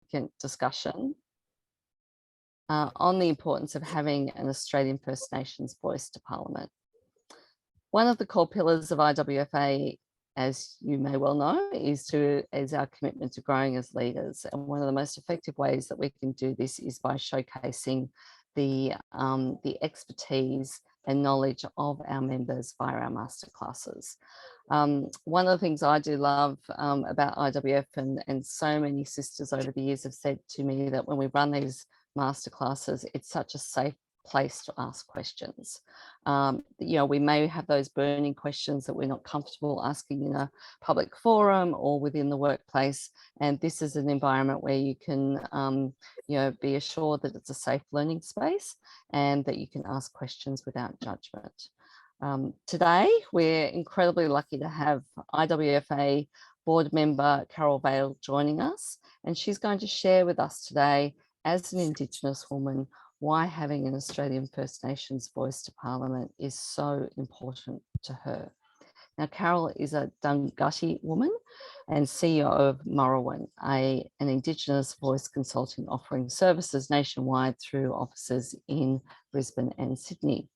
significant discussion on the importance of having an Australian First Nations voice to Parliament. One of the core pillars of IWFA, as you may well know, is our commitment to growing as leaders. And one of the most effective ways that we can do this is by showcasing the expertise and knowledge of our members via our masterclasses. One of the things I do love about IWF, and so many sisters over the years have said to me that when we run these masterclasses, it's such a safe place to ask questions. We may have those burning questions that we're not comfortable asking in a public forum or within the workplace, and this is an environment where you can be assured that it's a safe learning space and that you can ask questions without judgment. Today we're incredibly lucky to have IWFA board member Carol Vale joining us, and she's going to share with us today, as an Indigenous woman, why having an Australian First Nations voice to Parliament is so important to her. Now, Carol is a Dunghutti woman and CEO of Murawin, an Indigenous voice consulting offering services nationwide through offices in Brisbane and Sydney.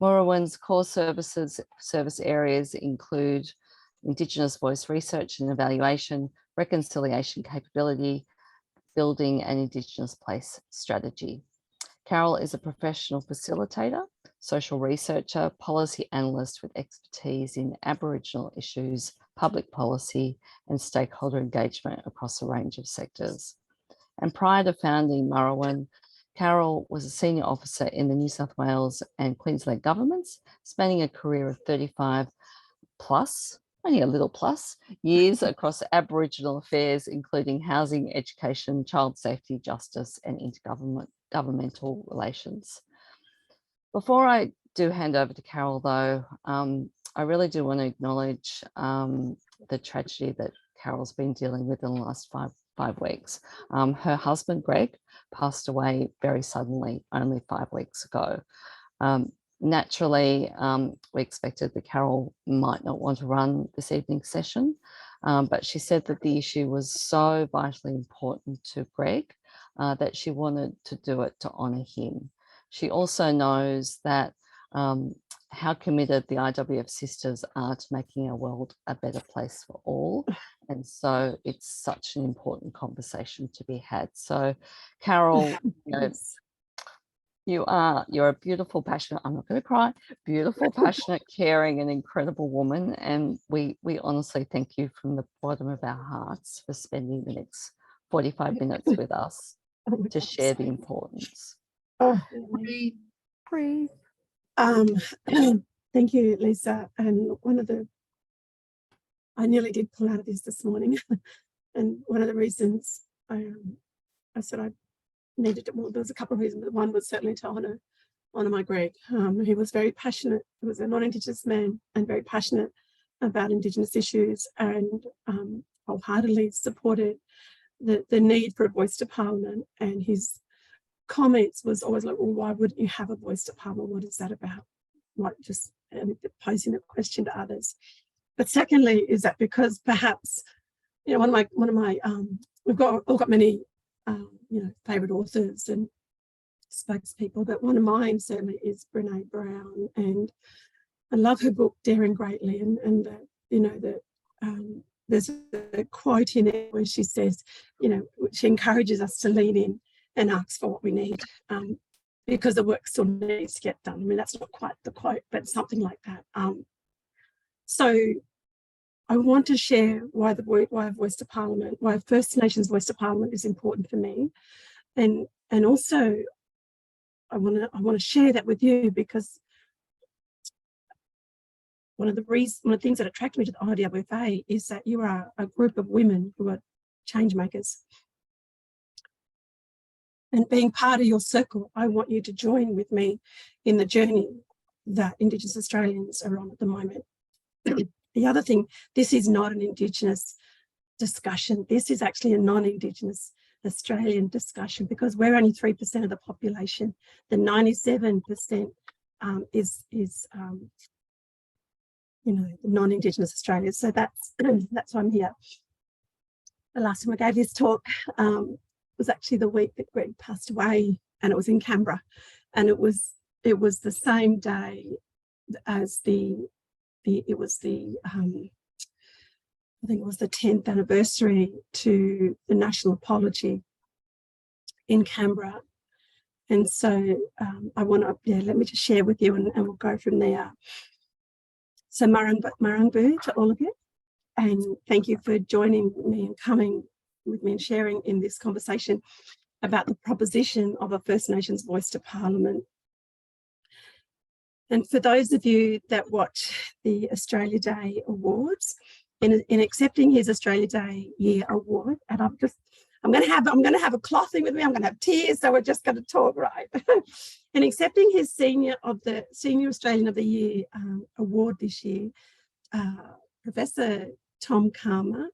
Murawin's core service areas include Indigenous voice research and evaluation, reconciliation capability, building an Indigenous place strategy. Carol is a professional facilitator, social researcher, policy analyst with expertise in Aboriginal issues, public policy, and stakeholder engagement across a range of sectors. And prior to founding Murawin, Carol was a senior officer in the New South Wales and Queensland governments, spanning a career of 35 plus, only a little plus, years across Aboriginal affairs, including housing, education, child safety, justice, and intergovernmental relations. Before I do hand over to Carol, though, I really do want to acknowledge the tragedy that Carol's been dealing with in the last five weeks. Her husband, Greg, passed away very suddenly only 5 weeks ago. Naturally, we expected that Carol might not want to run this evening's session, but she said that the issue was so vitally important to Greg that she wanted to do it to honour him. She also knows that how committed the IWF sisters are to making our world a better place for all. And so it's such an important conversation to be had. So Carol, you're a beautiful, passionate, I'm not going to cry, beautiful, passionate, caring and incredible woman. And we honestly thank you from the bottom of our hearts for spending the next 45 minutes with us to share the importance. Breathe. Thank you, Lisa. And I nearly did pull out of this morning. And one of the reasons I said I needed to, well, there was a couple of reasons, but one was certainly to honour my Greg. He was very passionate. He was a non-Indigenous man and very passionate about Indigenous issues, and wholeheartedly supported the need for a voice to Parliament. And his comments was always like, well, why wouldn't you have a voice to Parliament? What is that about? Like just posing a question to others. But secondly, is that because perhaps, one of my we've all got many favourite authors and spokespeople, but one of mine certainly is Brene Brown, and I love her book Daring Greatly, and there's a quote in it where she says, she encourages us to lean in and ask for what we need, because the work still needs to get done. I mean, that's not quite the quote, but something like that. So I want to share why a voice to Parliament, why First Nations voice to Parliament is important for me, and also I want to share that with you, because one of the things that attracted me to the IWFA is that you are a group of women who are change makers. And being part of your circle, I want you to join with me in the journey that Indigenous Australians are on at the moment. The other thing, this is not an Indigenous discussion. This is actually a non-Indigenous Australian discussion, because we're only 3% of the population. The 97% is non-Indigenous Australians. So that's why I'm here. The last time I gave this talk, was actually the week that Greg passed away, and it was in Canberra, and it was the same day as I think it was the 10th anniversary to the national apology in Canberra. And so I want to, let me just share with you, and we'll go from there. So Marangbu to all of you, and thank you for joining me and coming with me and sharing in this conversation about the proposition of a First Nations voice to Parliament. And for those of you that watch the Australia Day Awards, in accepting his Australia Day Year Award, and I'm going to have a clothing with me. I'm going to have tears, so we're just going to talk, right? In accepting his Senior Australian of the Year award this year, Professor Tom Calma,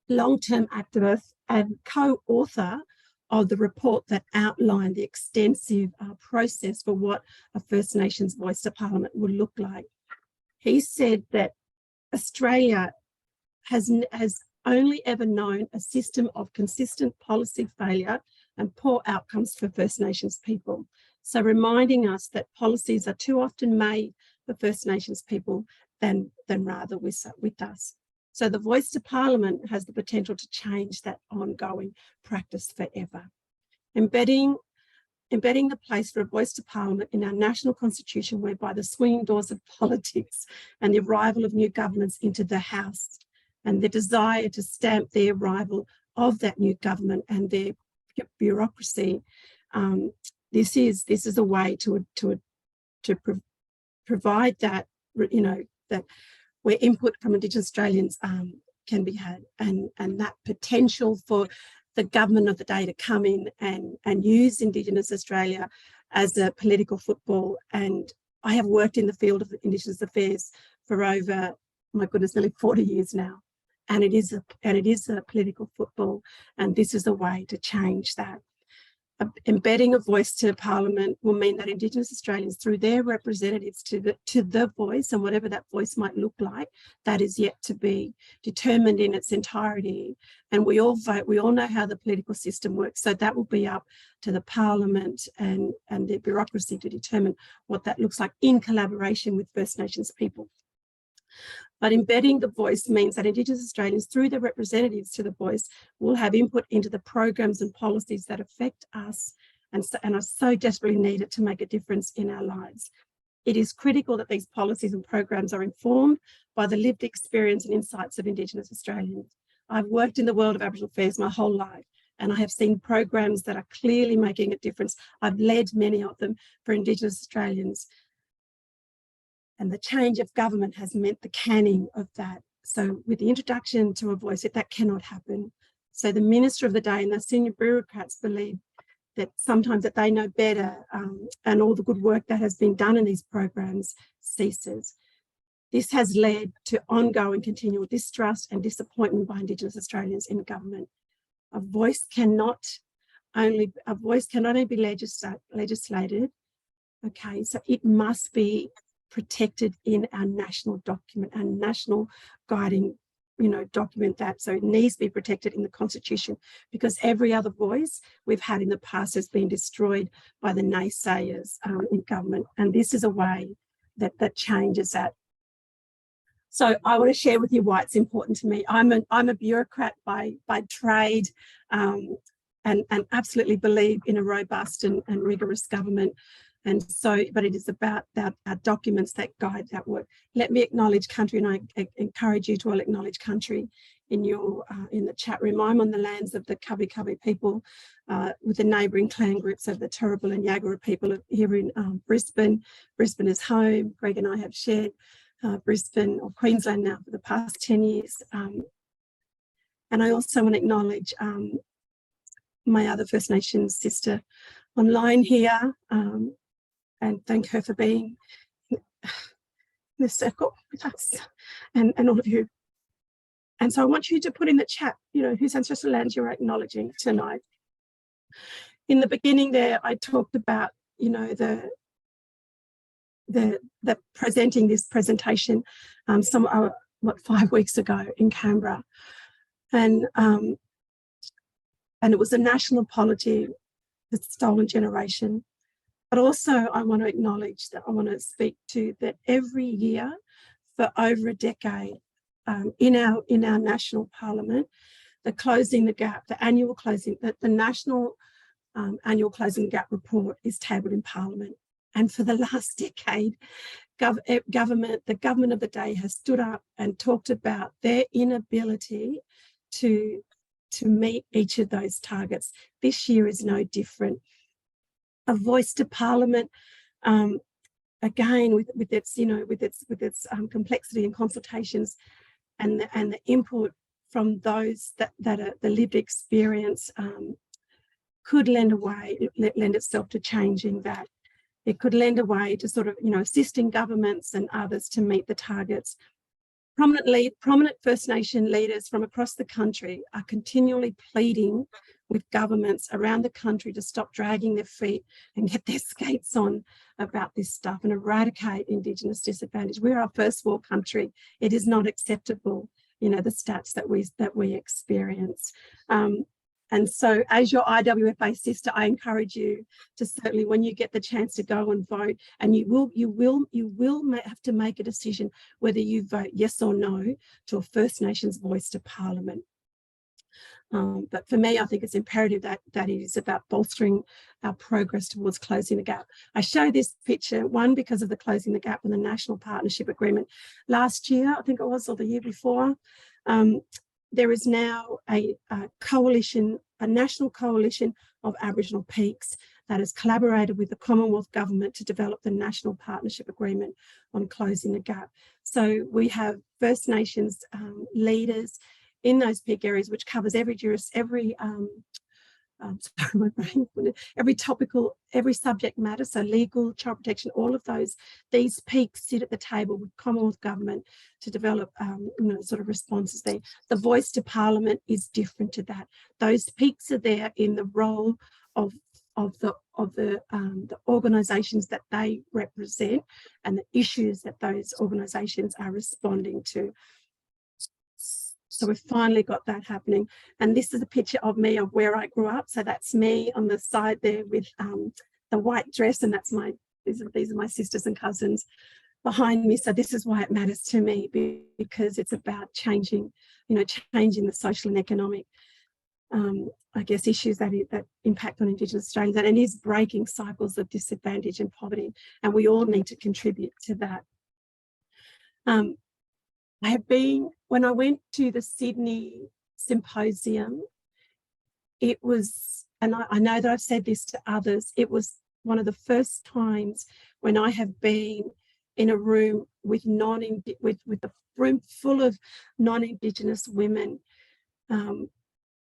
long-term activist and co-author of the report that outlined the extensive process for what a First Nations voice to Parliament would look like. He said that Australia has only ever known a system of consistent policy failure and poor outcomes for First Nations people. So reminding us that policies are too often made for First Nations people than rather with us. So the voice to Parliament has the potential to change that ongoing practice forever. Embedding the place for a voice to Parliament in our national constitution, whereby the swinging doors of politics and the arrival of new governments into the House and the desire to stamp the arrival of that new government and their bureaucracy, this is a way to provide that, that where input from Indigenous Australians can be had, and that potential for the government of the day to come in and use Indigenous Australia as a political football. And I have worked in the field of Indigenous affairs for over, my goodness, nearly 40 years now. And it is a political football, and this is a way to change that. Embedding a voice to Parliament will mean that Indigenous Australians, through their representatives to the voice, and whatever that voice might look like, that is yet to be determined in its entirety. And we all vote, we all know how the political system works, so that will be up to the Parliament and the bureaucracy to determine what that looks like in collaboration with First Nations people. But embedding the voice means that Indigenous Australians, through their representatives to the voice, will have input into the programs and policies that affect us and are so desperately needed to make a difference in our lives. It is critical that these policies and programs are informed by the lived experience and insights of Indigenous Australians. I've worked in the world of Aboriginal affairs my whole life, and I have seen programs that are clearly making a difference. I've led many of them for Indigenous Australians. And the change of government has meant the canning of that. So with the introduction to a voice, that cannot happen. So the minister of the day and the senior bureaucrats believe that sometimes that they know better, and all the good work that has been done in these programs ceases. This has led to ongoing continual distrust and disappointment by Indigenous Australians in government. A voice cannot only be legislated, okay, so it must be protected in our national document, our national guiding, document that. So it needs to be protected in the Constitution, because every other voice we've had in the past has been destroyed by the naysayers in government. And this is a way that changes that. So I want to share with you why it's important to me. I'm a bureaucrat by trade, and absolutely believe in a robust and rigorous government. And so, but it is about our documents that guide that work. Let me acknowledge country, and I encourage you to all acknowledge country in the chat room. I'm on the lands of the Kabi Kabi people, with the neighbouring clan groups of the Turrbal and Yagara people here in Brisbane. Brisbane is home. Greg and I have shared Brisbane or Queensland now for the past 10 years. And I also want to acknowledge my other First Nations sister online here, and thank her for being in this circle with us and all of you. And so I want you to put in the chat, whose ancestral lands you're acknowledging tonight. In the beginning there, I talked about, the presenting this presentation 5 weeks ago in Canberra. And And it was a national polity, the stolen generation. But also I want to acknowledge that I want to speak to that every year for over a decade in our national parliament, the Closing the Gap, the annual closing, the national annual Closing the Gap report is tabled in Parliament. And for the last decade, the government of the day has stood up and talked about their inability to meet each of those targets. This year is no different. A voice to Parliament, again with its complexity and consultations, and the input from those that are the lived experience, could lend itself to changing that. It could lend a way to sort of, assisting governments and others to meet the targets. Prominent First Nation leaders from across the country are continually pleading with governments around the country to stop dragging their feet and get their skates on about this stuff and eradicate Indigenous disadvantage. We're our first world country. It is not acceptable, the stats that we experience. And so as your IWFA sister, I encourage you to certainly, when you get the chance to go and vote, and you will have to make a decision whether you vote yes or no to a First Nations voice to Parliament. But for me, I think it's imperative that it is about bolstering our progress towards closing the gap. I show this picture, one, because of the Closing the Gap and the National Partnership Agreement. Last year, I think it was, or the year before, there is now a national coalition of Aboriginal peaks that has collaborated with the Commonwealth Government to develop the National Partnership Agreement on Closing the Gap. So we have First Nations leaders in those peak areas, which covers every topical, every subject matter, so legal, child protection, all of those. These peaks sit at the table with Commonwealth Government to develop, sort of responses there. The voice to Parliament is different to that. Those peaks are there in the role of the organisations that they represent and the issues that those organisations are responding to. So we've finally got that happening. And this is a picture of me of where I grew up. So that's me on the side there with the white dress, and that's these are my sisters and cousins behind me. So this is why it matters to me, because it's about changing the social and economic, I guess, issues that impact on Indigenous Australians, and it is breaking cycles of disadvantage and poverty, and we all need to contribute to that. When I went to the Sydney symposium, it was, and I know that I've said this to others, it was one of the first times when I have been in a room with a room full of non-Indigenous women. And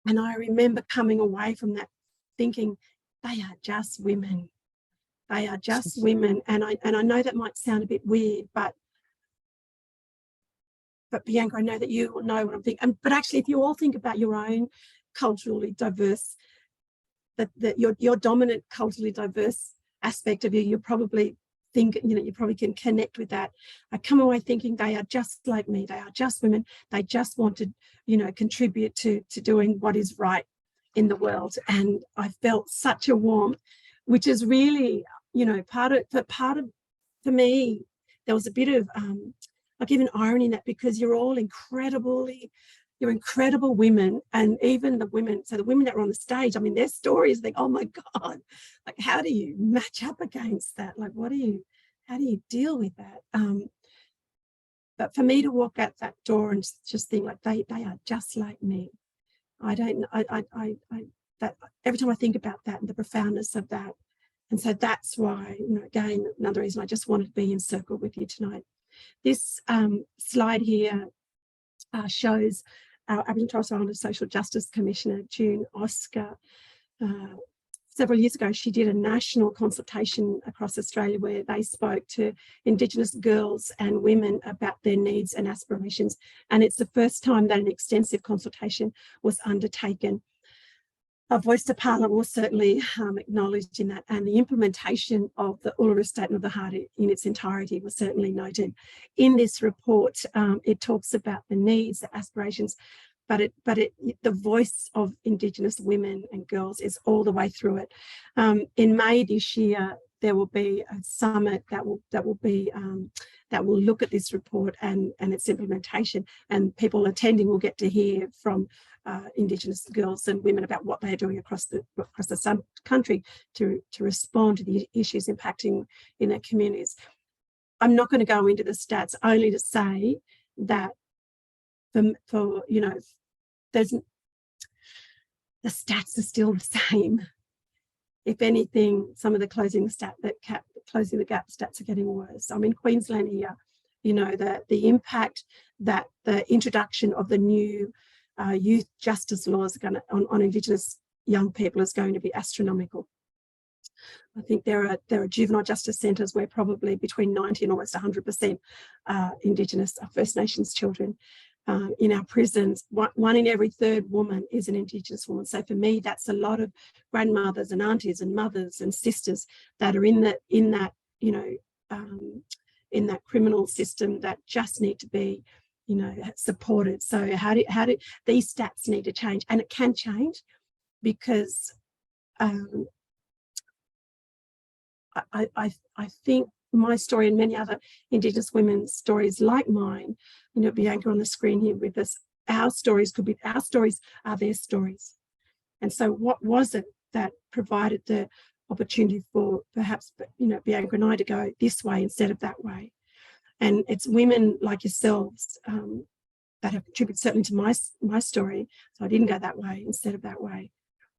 I remember coming away from that thinking, they are just women. They are just women. And I know that might sound a bit weird, but Bianca, I know that you will know what I'm thinking. But actually, if you all think about your own culturally diverse, your dominant culturally diverse aspect of you probably think, you probably can connect with that. I come away thinking they are just like me. They are just women. They just want to, contribute to doing what is right in the world. And I felt such a warmth, which is really, for me, there was a bit of, even irony in that, because you're all incredible women, and even the women, so the women that were on the stage, their stories, think, oh my God, like, how do you match up against that? Like, how do you deal with that? But for me to walk out that door and just think, like, they are just like me. That every time I think about that and the profoundness of that. And so that's why, again, another reason I just wanted to be in circle with you tonight. This slide here shows our Aboriginal and Torres Strait Islander Social Justice Commissioner, June Oscar. Several years ago, she did a national consultation across Australia where they spoke to Indigenous girls and women about their needs and aspirations. And it's the first time that an extensive consultation was undertaken. A voice to Parliament was certainly acknowledged in that, and the implementation of the Uluru Statement of the Heart in its entirety was certainly noted. In this report, it talks about the needs, the aspirations, the voice of Indigenous women and girls is all the way through it. In May this year, there will be a summit that will look at this report and its implementation, and people attending will get to hear from Indigenous girls and women about what they're doing across the country to respond to the issues impacting in their communities. I'm not going to go into the stats, only to say that for you know, the stats are still the same. If anything, some of the closing the gap stats are getting worse. I'm in Queensland here. You know, the impact that the introduction of the new youth justice laws on Indigenous young people is going to be astronomical. I think there are juvenile justice centres where probably between 90 and almost 100% Indigenous First Nations children. In our prisons, one in every third woman is an Indigenous woman. So for me, that's a lot of grandmothers and aunties and mothers and sisters that are in that criminal system that just need to be, you know, supported. So how do these stats need to change? And it can change, because I think my story and many other Indigenous women's stories like mine, you know, Bianca on the screen here with us, our stories are their stories. And so what was it that provided the opportunity for perhaps, you know, Bianca and I to go this way instead of that way? And it's women like yourselves that have contributed certainly to my story. So I didn't go that way instead of that way.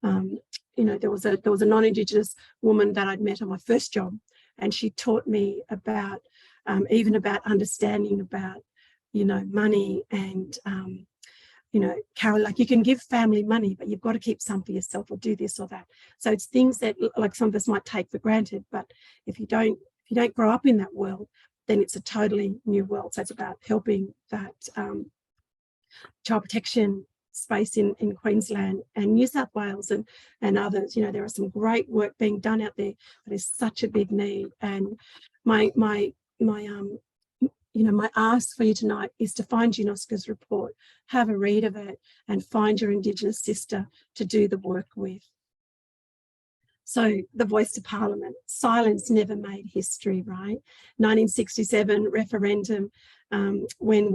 You know, there was a non-Indigenous woman that I'd met on my first job, and she taught me about even about understanding about, you know, money and you know, Carol, like, you can give family money, but you've got to keep some for yourself, or do this or that. So it's things that, like, some of us might take for granted, but if you don't grow up in that world, then it's a totally new world. So it's about helping that child protection space in Queensland and New South Wales and others. You know, there is some great work being done out there, but there's such a big need. And my ask for you tonight is to find UNOSCO's report, have a read of it, and find your Indigenous sister to do the work with. So the voice to Parliament, silence never made history, right? 1967 referendum, when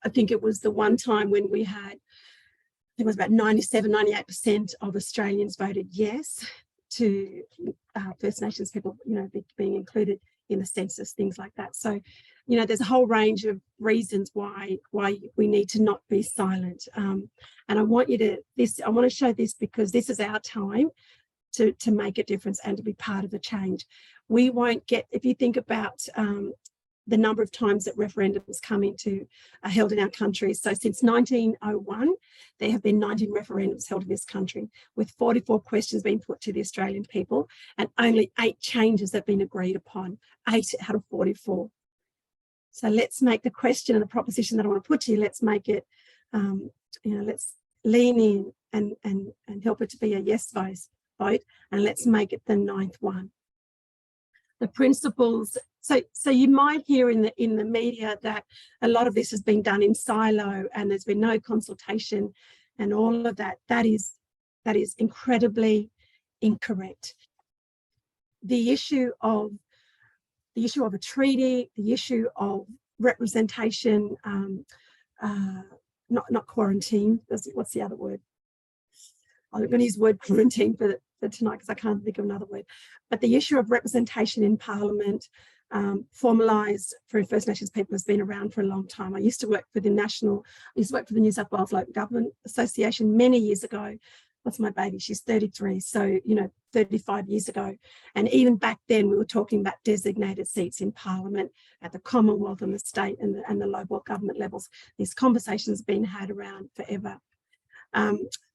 I think it was the one time when we had, I think it was about 97, 98% of Australians voted yes to First Nations people, you know, being included in the census, things like that. So, you know, there's a whole range of reasons why we need to not be silent. And I want to show this because this is our time to make a difference and to be part of the change. We won't get, if you think about the number of times that referendums come into held in our country. So since 1901, there have been 19 referendums held in this country, with 44 questions being put to the Australian people, and only 8 changes have been agreed upon, 8 out of 44. So let's make the question and the proposition that I want to put to you, let's make it, let's lean in and help it to be a yes vote, and let's make it the 9th one. The principles. So you might hear in the media that a lot of this has been done in silo and there's been no consultation and all of that. That is incredibly incorrect. The issue of a treaty, the issue of representation, not quarantine. What's the other word? I'm going to use the word quarantine for tonight because I can't think of another word. But the issue of representation in Parliament, formalised for First Nations people, has been around for a long time. I used to work for the New South Wales Local Government Association many years ago. What's my baby? She's 33. So, 35 years ago. And even back then, we were talking about designated seats in Parliament at the Commonwealth and the state and the local government levels. These conversations have been had around forever.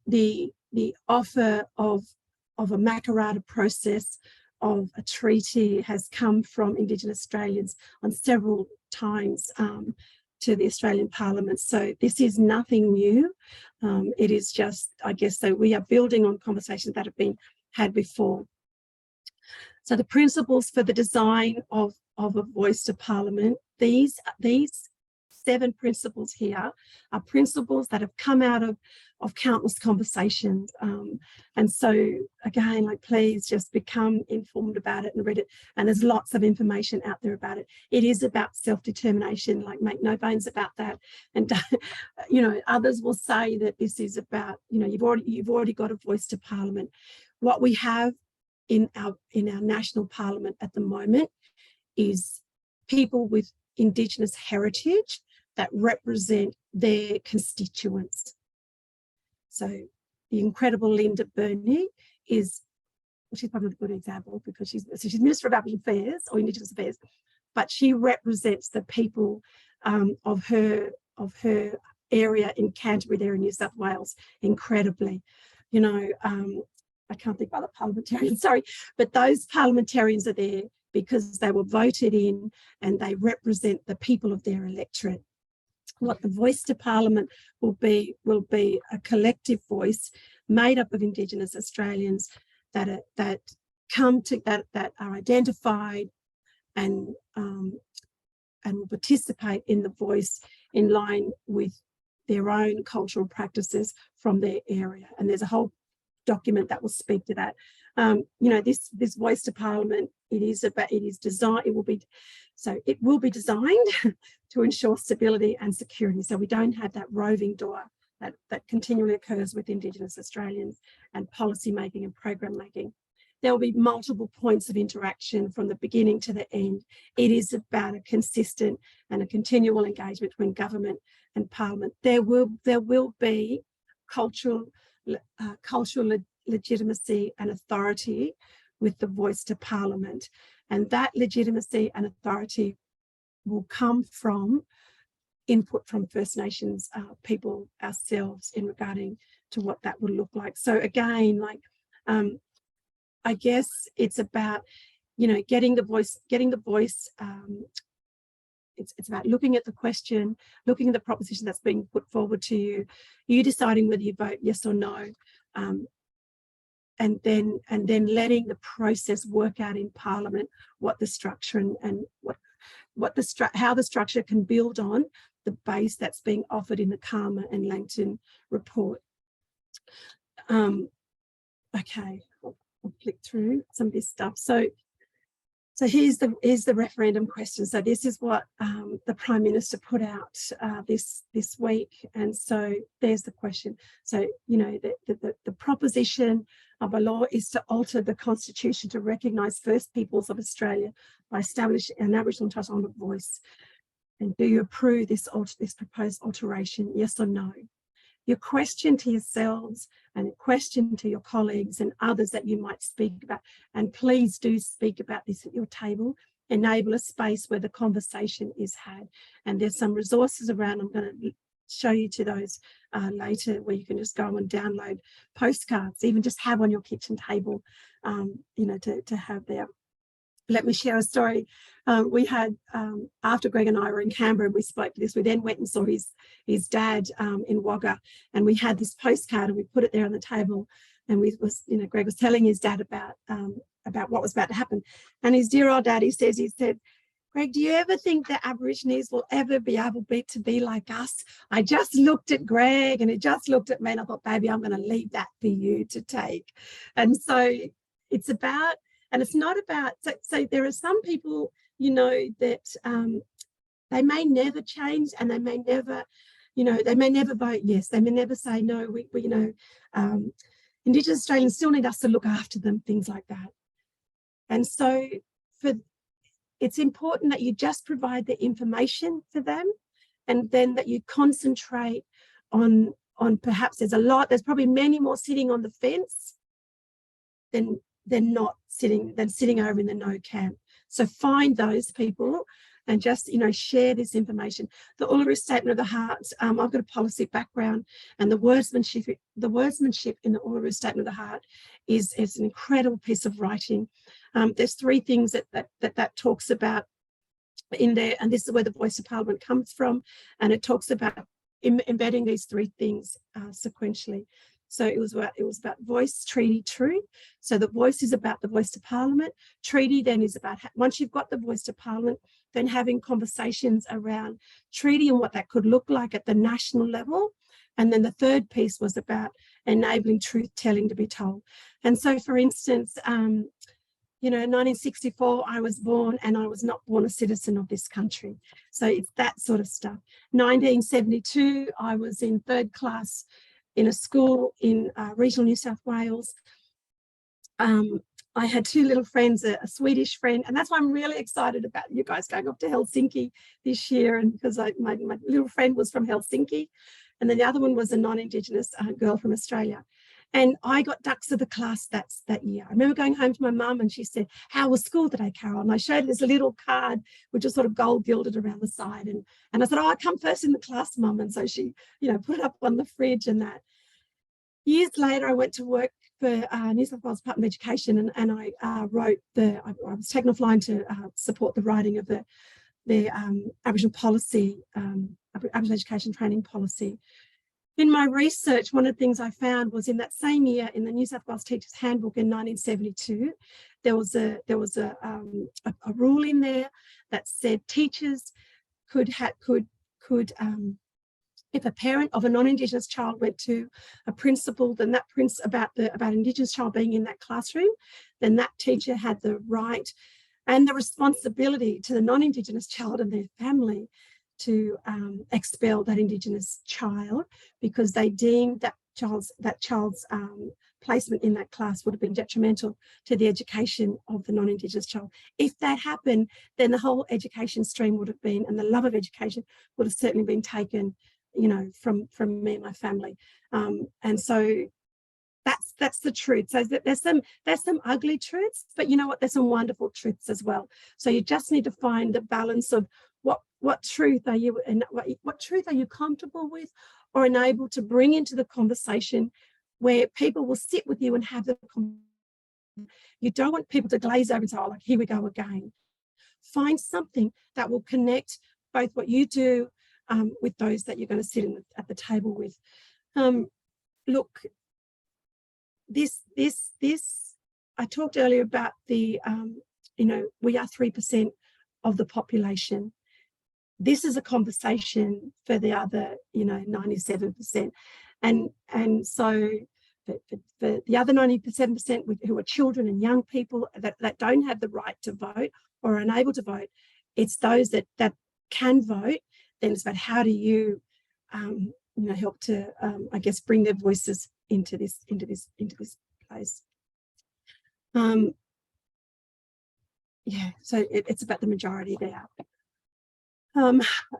The offer of a Makarrata process, of a treaty, has come from Indigenous Australians on several times to the Australian Parliament. So this is nothing new. It is just, I guess, that we are building on conversations that have been had before. So the principles for the design of a voice to Parliament, these 7 principles here are principles that have come out of countless conversations. And so again, like, please just become informed about it and read it. And there's lots of information out there about it. It is about self-determination, like, make no bones about that. And you know, others will say that this is about, you know, you've already got a voice to Parliament. What we have in our national Parliament at the moment is people with Indigenous heritage that represent their constituents. So the incredible Linda Burney is, well, she's probably a good example because she's Minister of Aboriginal Affairs or Indigenous Affairs, but she represents the people of her area in Canterbury there in New South Wales incredibly. You know, I can't think of other parliamentarians, sorry, but those parliamentarians are there because they were voted in and they represent the people of their electorate. What the voice to Parliament will be a collective voice made up of Indigenous Australians that are identified and will participate in the voice in line with their own cultural practices from their area. And there's a whole document that will speak to that. You know, this voice to Parliament, it will be designed to ensure stability and security, so we don't have that roving door that continually occurs with Indigenous Australians and policy making and program making. There will be multiple points of interaction from the beginning to the end. It is about a consistent and a continual engagement between government and Parliament. There will be cultural legitimacy and authority with the voice to Parliament, and that legitimacy and authority will come from input from First Nations people ourselves in regarding to what that would look like. So again, like, I guess it's about, you know, getting the voice. It's about looking at the question, looking at the proposition that's being put forward to you, you deciding whether you vote yes or no, and then letting the process work out in Parliament what the structure and how the structure can build on the base that's being offered in the Karma and Langton report. Okay, I'll flick through some of this stuff. So here's the referendum question. So this is what the Prime Minister put out this week, and so there's the question. So, you know, the proposition of a law is to alter the Constitution to recognise First Peoples of Australia by establishing an Aboriginal and Torres Strait Islander voice. And do you approve this proposed alteration? Yes or no? Your question to yourselves and a question to your colleagues and others that you might speak about, and please do speak about this at your table, enable a space where the conversation is had. And there's some resources around. I'm going to show you to those later, where you can just go and download postcards, even just have on your kitchen table, you know, to have there. Let me share a story. We had, after Greg and I were in Canberra, we spoke to this, we then went and saw his dad in Wagga, and we had this postcard and we put it there on the table, and Greg was telling his dad about what was about to happen. And his dear old dad, he said, Greg, do you ever think that Aborigines will ever be able to be like us? I just looked at Greg and he just looked at me, and I thought, baby, I'm going to leave that for you to take. And so it's about, and it's not about, so there are some people, you know, that they may never change, and they may never, you know, they may never vote yes. They may never say, no, we you know, Indigenous Australians still need us to look after them, things like that. And so it's important that you just provide the information for them, and then that you concentrate on perhaps there's probably many more sitting on the fence than sitting over in the no camp. So find those people and just, you know, share this information. The Uluru Statement of the Heart, I've got a policy background, and the wordsmanship in the Uluru Statement of the Heart is an incredible piece of writing. There's 3 things that talks about in there, and this is where the voice of Parliament comes from, and it talks about embedding these 3 things sequentially. So it was about voice, treaty, truth. So the voice is about the voice to Parliament. Treaty then is about, once you've got the voice to Parliament, then having conversations around treaty and what that could look like at the national level. And then the third piece was about enabling truth telling to be told. And so, for instance, you know, in 1964, I was born and I was not born a citizen of this country. So it's that sort of stuff. 1972, I was in third class in a school in regional New South Wales. I had two little friends, a Swedish friend, and that's why I'm really excited about you guys going off to Helsinki this year. And because my little friend was from Helsinki, and then the other one was a non-Indigenous girl from Australia. And I got dux of the class that year. I remember going home to my mum and she said, "How was school today, Carol?" And I showed her this little card, which was sort of gold gilded around the side. And I said, "Oh, I come first in the class, Mum." And so she, you know, put it up on the fridge and that. Years later, I went to work for New South Wales Department of Education, and I wrote I was taken offline to support the writing of the Aboriginal policy, Aboriginal education training policy. In my research, one of the things I found was in that same year, in the New South Wales Teachers Handbook in 1972, there was a rule in there that said teachers could if a parent of a non-Indigenous child went to a principal, then that about Indigenous child being in that classroom, then that teacher had the right and the responsibility to the non-Indigenous child and their family to expel that Indigenous child, because they deemed that child's placement in that class would have been detrimental to the education of the non-Indigenous child. If that happened, then the whole education stream would have been, and the love of education would have certainly been taken, you know, from me and my family. And so that's the truth. So there's some ugly truths, but you know what, there's some wonderful truths as well. So you just need to find the balance of what truth are you, and what truth are you comfortable with or enabled to bring into the conversation, where people will sit with you and have the conversation. You don't want people to glaze over and say, "Oh, like, here we go again." Find something that will connect both what you do with those that you're going to sit at the table with. Look, this I talked earlier about the you know, we are 3% of the population. This is a conversation for the other, you know, 97%, and so for the other 97% who are children and young people that don't have the right to vote or are unable to vote, it's those that can vote. Then it's about how do you, you know, help to, I guess, bring their voices into this place. Yeah, so it's about the majority there.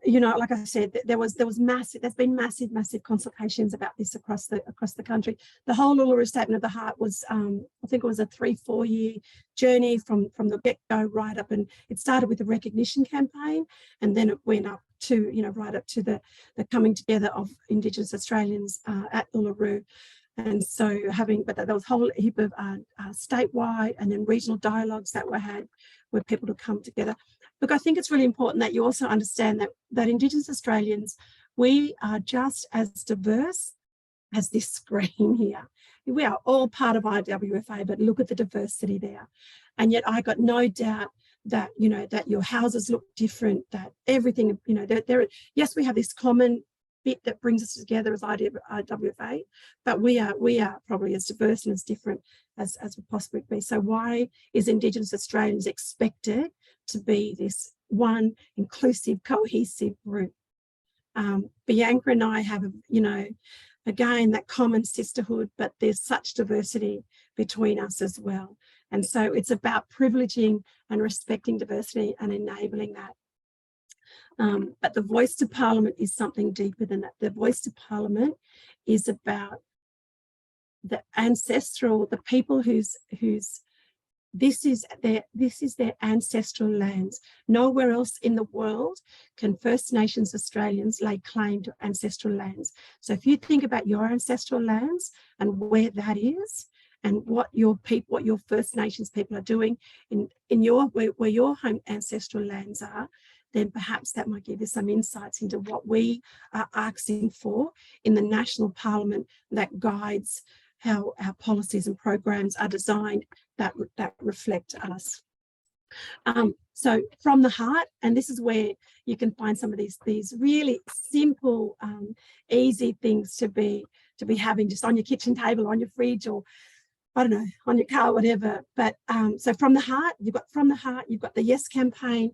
You know, like I said, there's been massive consultations about this across the country. The whole Uluru Statement of the Heart was, I think it was a 3-4 year journey from the get-go right up, and it started with the recognition campaign, and then it went up to, you know, right up to the coming together of Indigenous Australians at Uluru. And so but there was a whole heap of statewide and then regional dialogues that were had where people to come together. Look, I think it's really important that you also understand that Indigenous Australians, we are just as diverse as this screen here. We are all part of IWFA, but look at the diversity there. And yet I got no doubt that, you know, that your houses look different, that everything, you know, yes, we have this common bit that brings us together as IWFA, but we are probably as diverse and as different as we possibly be. So why is Indigenous Australians expected to be this one inclusive, cohesive group? Bianca and I have, you know, again, that common sisterhood, but there's such diversity between us as well. And so it's about privileging and respecting diversity and enabling that. But the voice to Parliament is something deeper than that. The voice to Parliament is about the ancestral, the people whose this is their ancestral lands. Nowhere else in the world can First Nations Australians lay claim to ancestral lands. So if you think about your ancestral lands and where that is, and what your First Nations people are doing in your where your home ancestral lands are, then perhaps that might give you some insights into what we are asking for in the national parliament that guides how our policies and programs are designed that reflect us. So from the heart, and this is where you can find some of these really simple, easy things to be having just on your kitchen table, on your fridge, or I don't know, on your car, whatever. But so from the heart, you've got the Yes campaign.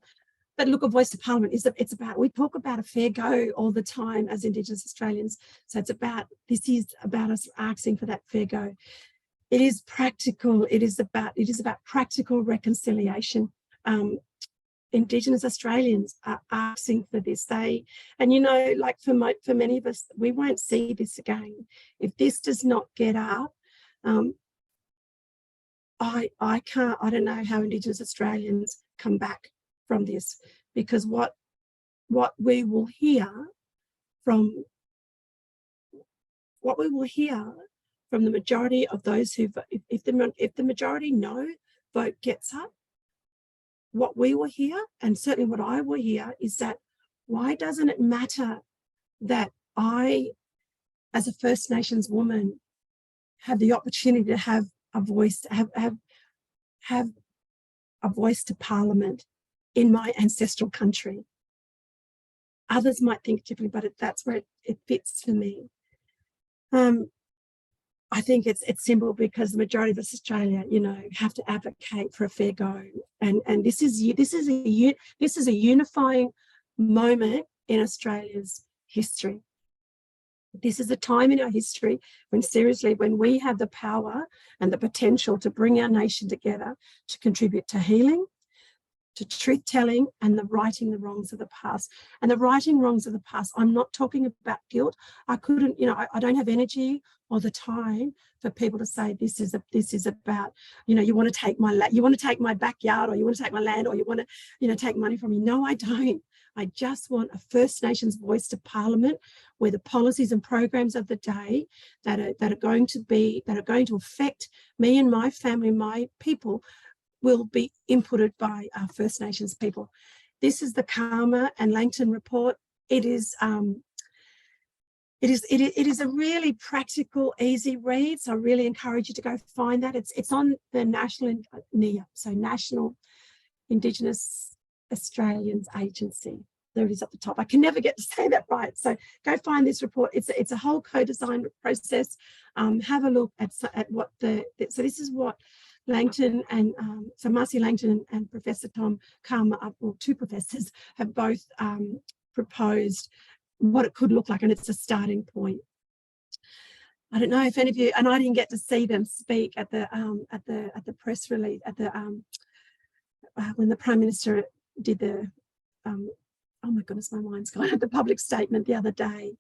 But look, a voice to parliament it's about, we talk about a fair go all the time as Indigenous Australians. So this is about us asking for that fair go. It is practical. It is about practical reconciliation. Indigenous Australians are asking for this. And you know, like for many of us, we won't see this again if this does not get up. I don't know how Indigenous Australians come back from this, because what we will hear from the majority of those who, if the majority no vote gets up, what we will hear, and certainly what I will hear, is that why doesn't it matter that I, as a First Nations woman, have the opportunity to have a voice, have a voice to parliament in my ancestral country? Others might think differently, but that's where it fits for me. I think it's simple, because the majority of us Australia, you know, have to advocate for a fair go, and this is a unifying moment in Australia's history. This is a time in our history when we have the power and the potential to bring our nation together to contribute to healing, to truth-telling, and the righting the wrongs of the past. And the righting wrongs of the past, I'm not talking about guilt. I couldn't, you know, I don't have energy or the time for people to say this is about, you know, you want to take my backyard, or you want to take my land, or you want to, you know, take money from me. No, I don't. I just want a First Nations voice to parliament, where the policies and programs of the day that are going to affect me and my family, my people, will be inputted by our First Nations people. This is the Karma and Langton report. It is a really practical, easy read. So I really encourage you to go find that. It's on the National NIA, so National Indigenous Australians Agency. There it is at the top. I can never get to say that right. So go find this report. It's a whole co-design process. Have a look at what so this is what Langton and so Marcy Langton and Professor Tom Karma, or two professors, have both proposed what it could look like, and it's a starting point. I don't know if any of you, and I didn't get to see them speak at the press release when the Prime Minister did the oh my goodness, my mind's gone, at the public statement the other day.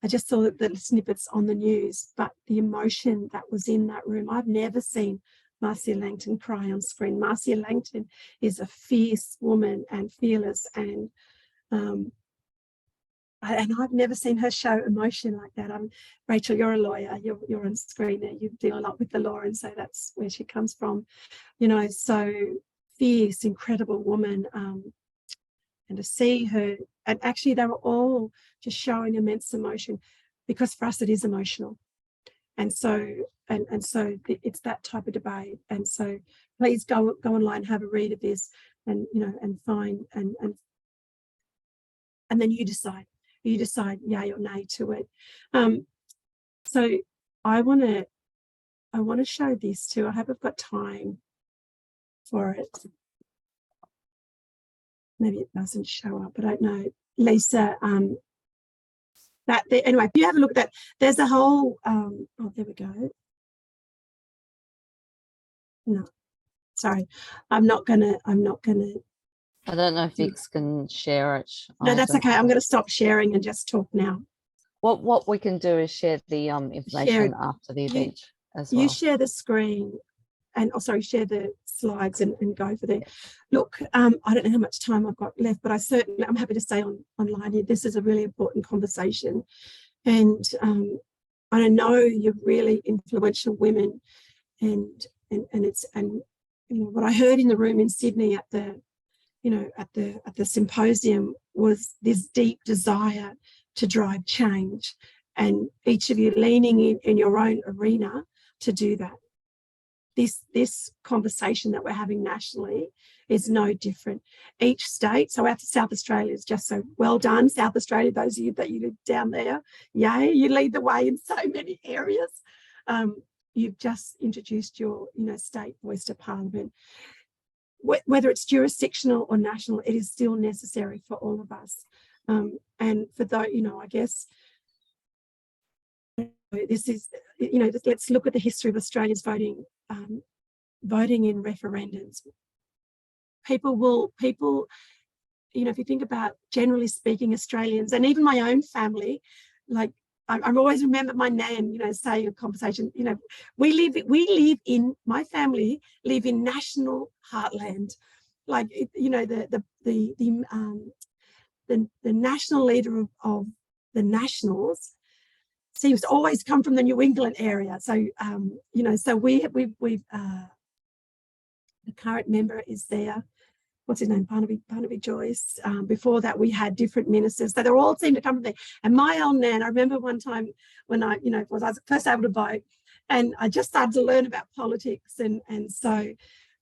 I just saw the snippets on the news, but the emotion that was in that room, I've never seen Marcia Langton cry on screen. Marcia Langton is a fierce woman and fearless, and I've never seen her show emotion like that. Rachel, you're a lawyer, you're on screen there, you deal a lot with the law, and so that's where she comes from, you know, so fierce, incredible woman. And to see her, and actually they were all just showing immense emotion, because for us it is emotional. And so it's that type of debate. And so please go online, have a read of this, and you know, and find and then you decide yay or nay to it. So I want to show this too. I hope I've got time for it. Maybe it doesn't show up, I don't know. Lisa, that there, anyway, if you have a look at that, there's a whole oh, there we go. No, sorry, I'm not gonna I don't know if Vix can share it. No, that's okay. I'm going to stop sharing and just talk now. What we can do is share the information after the event as well. You share the screen, and share the slides and go for there. Look, I don't know how much time I've got left, but I'm happy to stay online here. This is a really important conversation, and I know you're really influential women, and you know what I heard in the room in Sydney at the at the symposium was this deep desire to drive change, and each of you leaning in your own arena to do that. This conversation that we're having nationally is no different. Each state, so out to South Australia is just so well done. South Australia, those of you that you live down there, yay, you lead the way in so many areas. You've just introduced your state voice to Parliament. Whether it's jurisdictional or national, it is still necessary for all of us. And for those, I guess, this is, let's look at the history of Australians voting in referendums. People, if you think about, generally speaking, Australians, and even my own family, like I always remember my nan, saying a conversation, my family live in national heartland. Like, the national leader of the Nationals seems to always come from the New England area. So, so we've the current member is there. What's his name? Barnaby Joyce. Before that, we had different ministers. So they all seem to come from there. And my old nan, I remember one time when I was first able to vote, and I just started to learn about politics. And so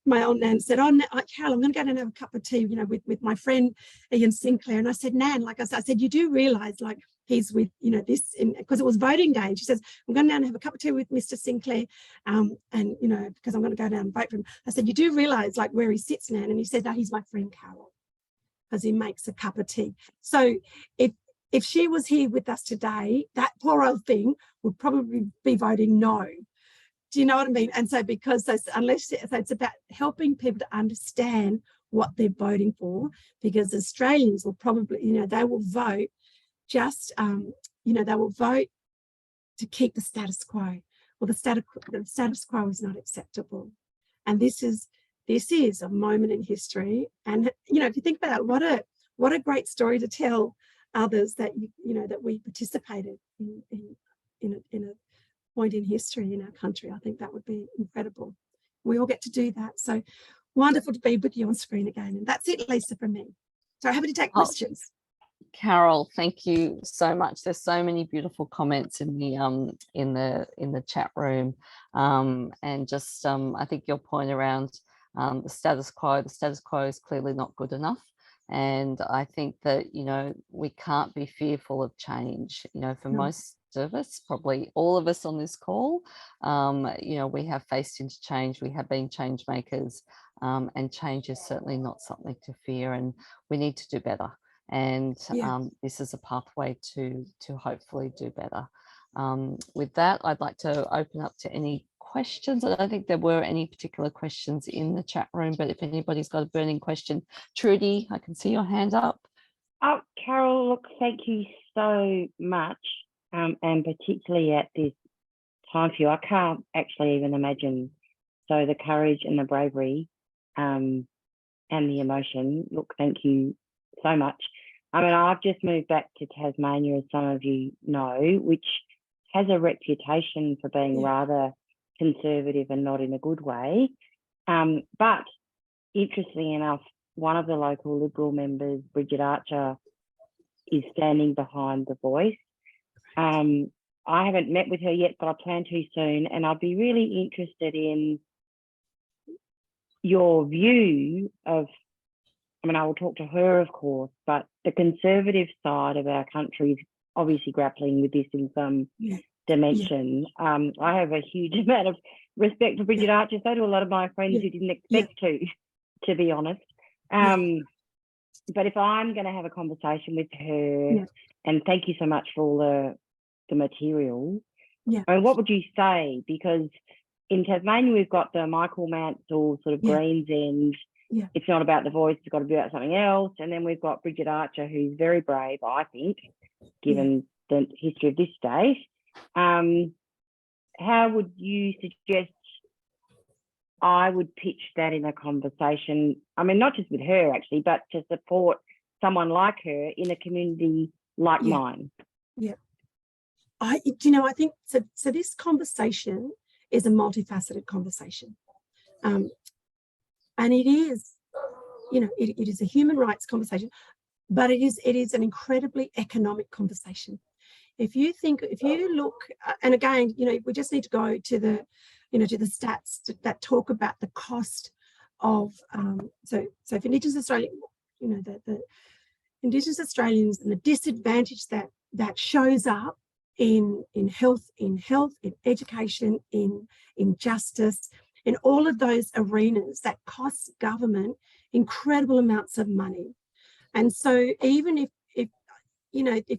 my old nan said, "Oh, Carol, I'm going to go down and have a cup of tea, with my friend Ian Sinclair." And I said, "Nan, like I said, you do realise, like, he's with, this," because it was voting day. She says, "I'm going down and have a cup of tea with Mr. Sinclair, and, because I'm going to go down and vote for him." I said, "You do realise, like, where he sits, Nan?" And he said, "No, he's my friend Carol, because he makes a cup of tea." So if she was here with us today, that poor old thing would probably be voting no. Do you know what I mean? And so it's about helping people to understand what they're voting for, because Australians will probably, they will vote just, they will vote to keep the status quo. Well, the status quo is not acceptable. And this is a moment in history. And, if you think about it, what a great story to tell others that, that we participated in a point in history in our country. I think that would be incredible. We all get to do that. So wonderful to be with you on screen again. And that's it, Lisa, from me. So happy to take questions. Carol, thank you so much. There's so many beautiful comments in the chat room, and just I think your point around the status quo is clearly not good enough. And I think that, we can't be fearful of change. For most of us, probably all of us on this call, we have faced into change. We have been change makers, and change is certainly not something to fear, and we need to do better. And this is a pathway to hopefully do better. With that, I'd like to open up to any questions. I don't think there were any particular questions in the chat room, but if anybody's got a burning question, Trudy, I can see your hand up. Oh, Carol, look, thank you so much, and particularly at this time for you. I can't actually even imagine. So the courage and the bravery, and the emotion. Look, thank you so much. I mean, I've just moved back to Tasmania, as some of you know, which has a reputation for being rather conservative and not in a good way. But interestingly enough, one of the local Liberal members, Bridget Archer, is standing behind the voice. I haven't met with her yet, but I plan to soon. And I'd be really interested in your view of, I will talk to her, of course, but the conservative side of our country is obviously grappling with this in some dimension. I have a huge amount of respect for Bridget Archer, so do a lot of my friends who didn't expect to be honest. But if I'm going to have a conversation with her, and thank you so much for all the material, I mean, what would you say? Because in Tasmania, we've got the Michael Mansell sort of Greens End. It's not about the voice, it's got to be about something else. And then we've got Bridget Archer, who's very brave, I think, given the history of this state. How would you suggest I would pitch that in a conversation? I mean, not just with her, actually, but to support someone like her in a community like mine. I think so this conversation is a multifaceted conversation. And it is, it is a human rights conversation, but it is an incredibly economic conversation. If you look, and again, we just need to go to the, to the stats that talk about the cost of, so for Indigenous Australia, the Indigenous Australians and the disadvantage that shows up in health, in education, in justice, in all of those arenas that costs government incredible amounts of money. And so even if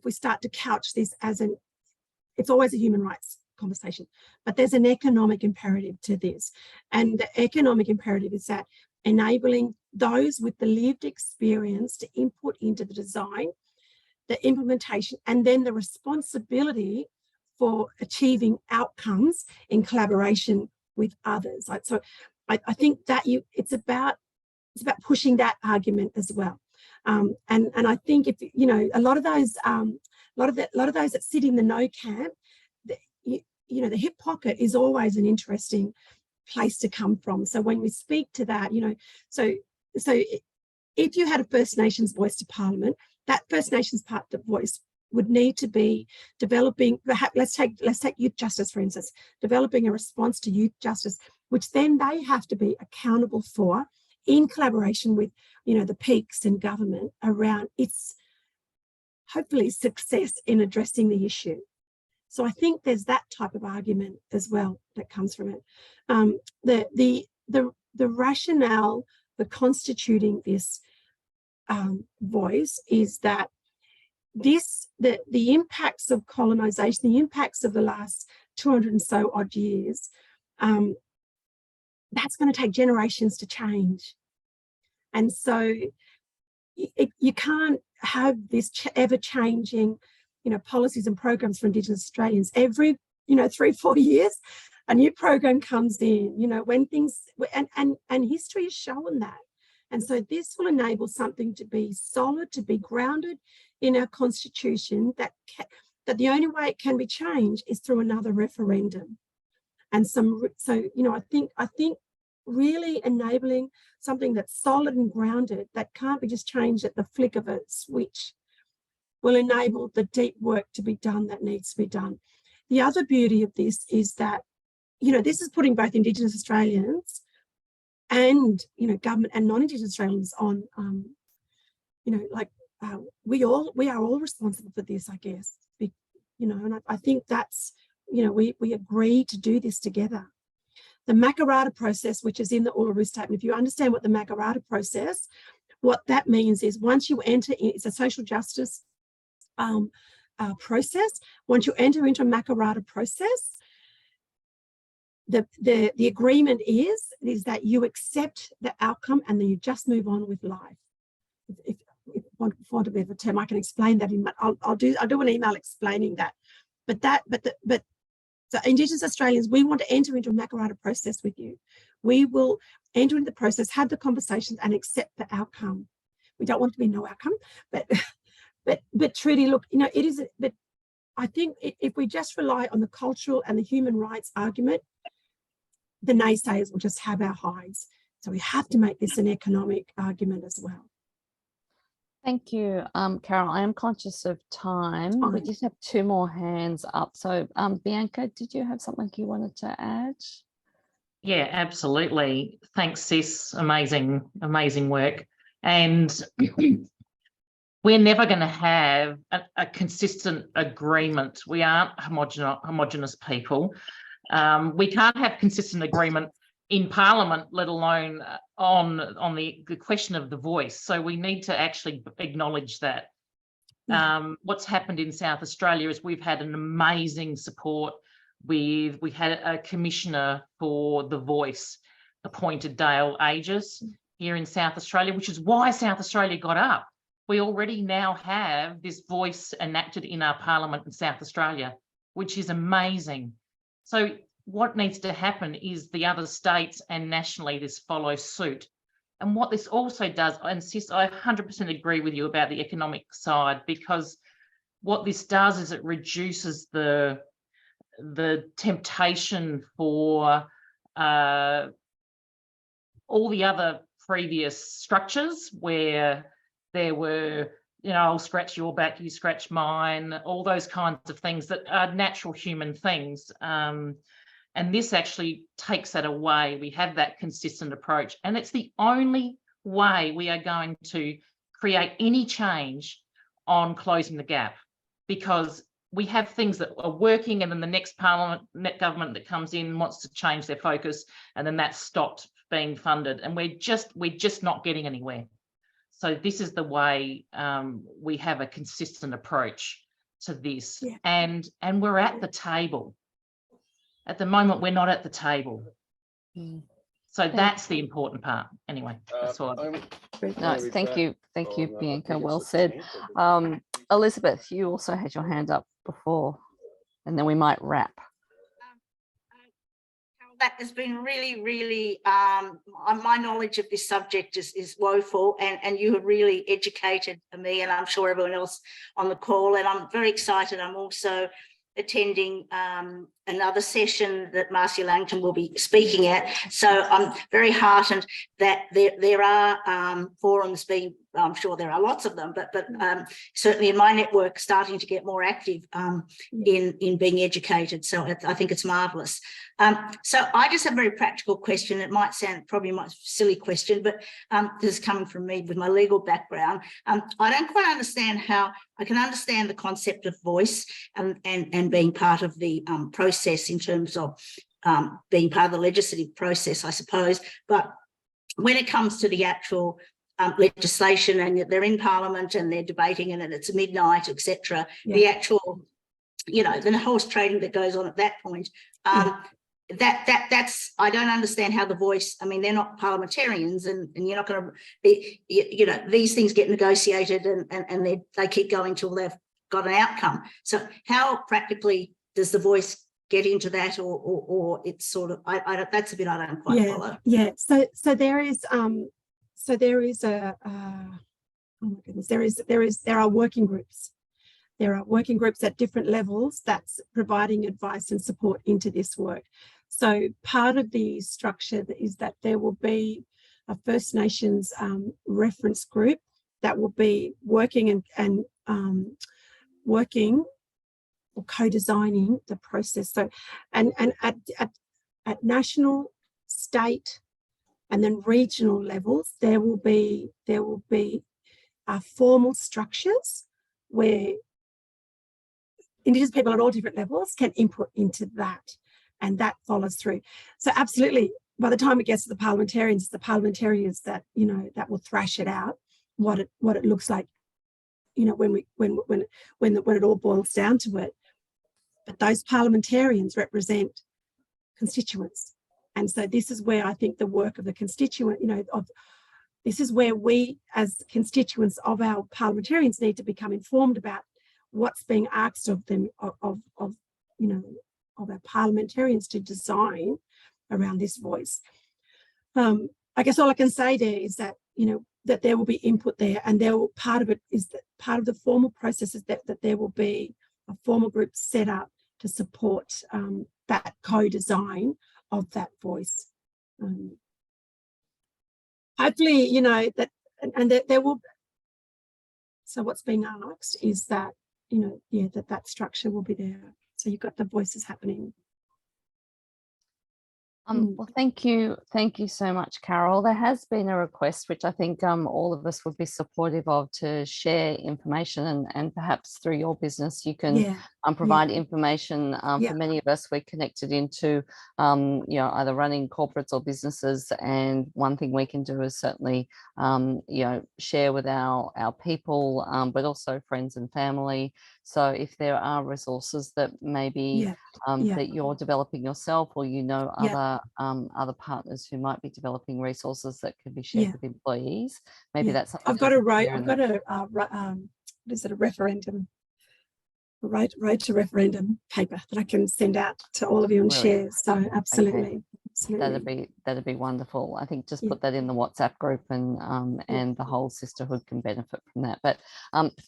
we start to couch this as it's always a human rights conversation, but there's an economic imperative to this. And the economic imperative is that enabling those with the lived experience to input into the design, the implementation, and then the responsibility for achieving outcomes in collaboration with others. So I think that it's about pushing that argument as well. And I think if a lot of those that sit in the no camp, the hip pocket is always an interesting place to come from. So when we speak to that, so if you had a First Nations voice to Parliament, that First Nations part of the voice would need to be developing, let's take youth justice, for instance, developing a response to youth justice, which then they have to be accountable for in collaboration with, the peaks and government around its, hopefully, success in addressing the issue. So I think there's that type of argument as well that comes from it. The rationale for constituting this voice is that the impacts of colonisation, the impacts of the last 200 and so odd years, that's going to take generations to change. And so you can't have this ever-changing, policies and programs for Indigenous Australians. Every, 3-4 years, a new program comes in, when things, and history has shown that. And so this will enable something to be solid, to be grounded in our constitution, that the only way it can be changed is through another referendum. And I think really enabling something that's solid and grounded, that can't be just changed at the flick of a switch, will enable the deep work to be done that needs to be done. The other beauty of this is that, this is putting both Indigenous Australians and, government and non-Indigenous Australians on, we are all responsible for this, I guess, and I think that's, we agree to do this together. The Makarrata process, which is in the Uluru Statement, if you understand what the Makarrata process, what that means is once you enter in, it's a social justice process. Once you enter into a Makarrata process, the agreement is that you accept the outcome and then you just move on with life. If want to be a term, I can explain that I'll do an email explaining that. But so Indigenous Australians, we want to enter into a Makarrata process with you. We will enter into the process, have the conversations, and accept the outcome. We don't want to be no outcome, but truly, look, it is. But I think if we just rely on the cultural and the human rights argument, the naysayers will just have our hides. So we have to make this an economic argument as well. Thank you, Carol. I am conscious of time. We just have 2 more hands up. So, Bianca, did you have something you wanted to add? Yeah, absolutely. Thanks, Sis. Amazing work. And we're never going to have a consistent agreement. We aren't homogenous people. We can't have consistent agreement in Parliament, let alone on the question of the voice. So we need to actually acknowledge that. What's happened in South Australia is we've had an amazing support. We had a commissioner for the voice appointed, Dale Aegis, here in South Australia, which is why South Australia got up. We already now have this voice enacted in our Parliament in South Australia, which is amazing. So what needs to happen is the other states and nationally this follows suit. And what this also does, and Sis, I 100% agree with you about the economic side, because what this does is it reduces the temptation for all the other previous structures where there were, I'll scratch your back, you scratch mine, all those kinds of things that are natural human things. And this actually takes that away. We have that consistent approach, and it's the only way we are going to create any change on closing the gap, because we have things that are working, and then the next government that comes in wants to change their focus, and then that's stopped being funded, and we're just not getting anywhere. So this is the way we have a consistent approach to this. Yeah. And we're at the table. At the moment, we're not at the table. So that's the important part. Anyway, that's all. No, thank you, Bianca. Well said. Elizabeth, you also had your hand up before, and then we might wrap. That has been really, my knowledge of this subject is woeful, and you have really educated me, and I'm sure everyone else on the call, and I'm very excited. I'm also attending another session that Marcia Langton will be speaking at. So I'm very heartened that there are forums being, I'm sure there are lots of them, but certainly in my network starting to get more active in being educated. So I think it's marvellous. So I just have a very practical question. It might sound probably a silly question, but this is coming from me with my legal background. I don't quite understand how I can understand the concept of voice and being part of the process in terms of being part of the legislative process, I suppose. But when it comes to the actual legislation, and they're in Parliament and they're debating it, and it's midnight, etc., the actual, the horse trading that goes on at that point, that's I don't understand how the voice. I mean, they're not parliamentarians, and you're not going to be, these things get negotiated and they keep going till they've got an outcome. So how practically does the voice get into that, or it's sort of that's a bit I don't quite follow. Yeah. So there is a oh my goodness, there are working groups. There are working groups at different levels that's providing advice and support into this work. So part of the structure is that there will be a First Nations reference group that will be working and working or co-designing the process. So and at national, state, and then regional levels, there will be formal structures where Indigenous people at all different levels can input into that, and that follows through. So absolutely, by the time it gets to the parliamentarians, it's the parliamentarians that that will thrash it out, what it looks like, when it all boils down to it. But those parliamentarians represent constituents, and so this is where I think the work of the constituent, this is where we as constituents of our parliamentarians need to become informed about what's being asked of them, of our parliamentarians to design around this voice. I guess all I can say there is that, that there will be input there, and part of it is that part of the formal process is that there will be a formal group set up to support that co-design of that voice. Hopefully, that, and there will. So what's being asked is that, that structure will be there. So you've got the voices happening. Well, thank you so much, Carol. There has been a request, which I think all of us would be supportive of, to share information, and perhaps through your business you can provide information. For many of us, we're connected into either running corporates or businesses, and one thing we can do is certainly share with our people, but also friends and family. So if there are resources that maybe that you're developing yourself, or other partners who might be developing resources that could be shared with employees, maybe that's something. I've got a referendum, right to referendum paper that I can send out to all of you and share. So absolutely. Okay. That'd be wonderful. I think just put that in the WhatsApp group, and the whole sisterhood can benefit from that. But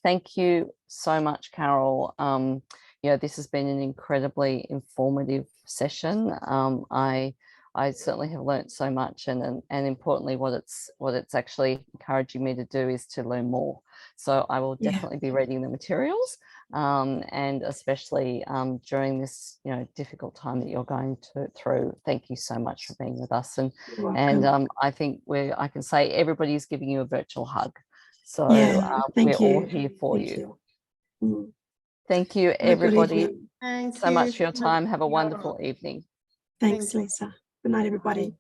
thank you so much, Carol. This has been an incredibly informative session. I certainly have learnt so much, and importantly, what it's actually encouraging me to do is to learn more. So I will Yeah. definitely be reading the materials, and especially during this, you know, difficult time that you're going through. Thank you so much for being with us, and You're welcome. I think I can say everybody's giving you a virtual hug. So Yeah, we're thank all you. here for Thank you. Mm. Thank you, Have a good everybody, evening. Thank so you. much for your time. Have a wonderful evening. Thanks, Lisa. Good night, everybody.